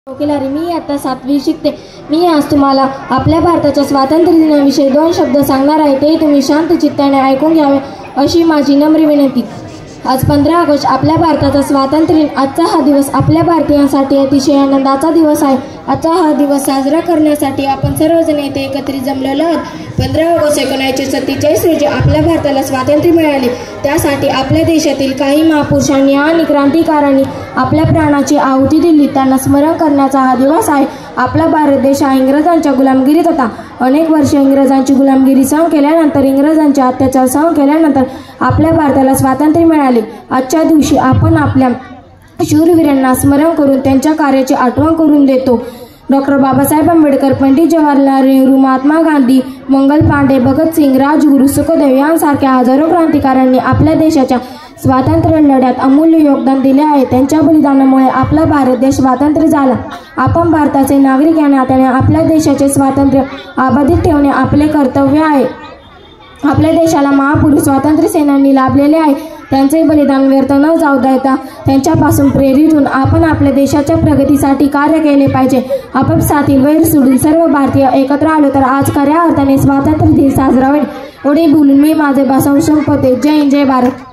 मी आता 7वी शिकते। मी आज तुम्हाला आपल्या भारताच्या स्वातंत्र्य दिनाविषयी 2 शब्द सांगणार आहे, ते तुम्ही शांत चित्ताने ऐकून घ्यावे अशी माझी नम्र विनंती। आज 15 ऑगस्ट आपल्या भारताचा स्वातंत्र्य दिन। आजचा हा दिवस आपल्या भारतीयांसाठी अतिशय आनंदाचा दिवस आहे। आजचा हा दिवस साजरा करण्यासाठी आपण सर्वजण येथे एकत्रित जमलेलो आहोत। 15 ऑगस्ट 1947 रोजी आपल्या भारताला स्वातंत्र्य मिळाले। त्यासाठी आपल्या देशातील काही महापुरुषांनी आणि क्रांतिकारकांनी आपल्या प्राणाची आहुती दिली, त्यांना स्मरण करण्याचा हा दिवस आहे। आपला भारत देश हा इंग्रजांच्या गुलामगिरीत होता। अनेक वर्षे इंग्रजांची गुलामगिरी सहन केल्यानंतर, इंग्रजांचे अत्याचार सहन केल्यानंतर आपल्या भारताला स्वातंत्र्य मिळाले। आजच्या दिवशी आपण आपल्या शूरवीरांना स्मरण करून त्यांच्या कार्याची आठवण करून देतो। डॉक्टर बाबासाहेब आंबेडकर, पंडित जवाहरलाल नेहरू, महात्मा गांधी, मंगल पांडे, भगतसिंग, राजगुरू, सुखदेव यांसारख्या हजारो क्रांतिकारकांनी आपल्या देशाच्या स्वातंत्र्य लढ्यात अमूल्य योगदान दिले आहे। त्यांच्या बलिदानामुळे आपला भारत देश स्वतंत्र झाला। आपण भारताचे नागरिक या नात्याने आपल्या देशाचे स्वातंत्र्य अबाधित ठेवणे आपले कर्तव्य आहे। आपल्या देशाला महापुरुष स्वातंत्र्य सेनानी लाभलेले आहे। त्यांचे बलिदान व्यर्थ न जाऊ देता त्यांच्यापासून प्रेरित होऊन आपण आपल्या देशाच्या प्रगतीसाठी कार्य केले पाहिजे। आपापसातील वैर सोडून सर्व भारतीय एकत्र आलो तर आज खऱ्या अर्थाने स्वातंत्र्य दिन साजरा होईल। एवढे बोलून मी माझे भाषण संपवते। जय हिंद, जय भारत।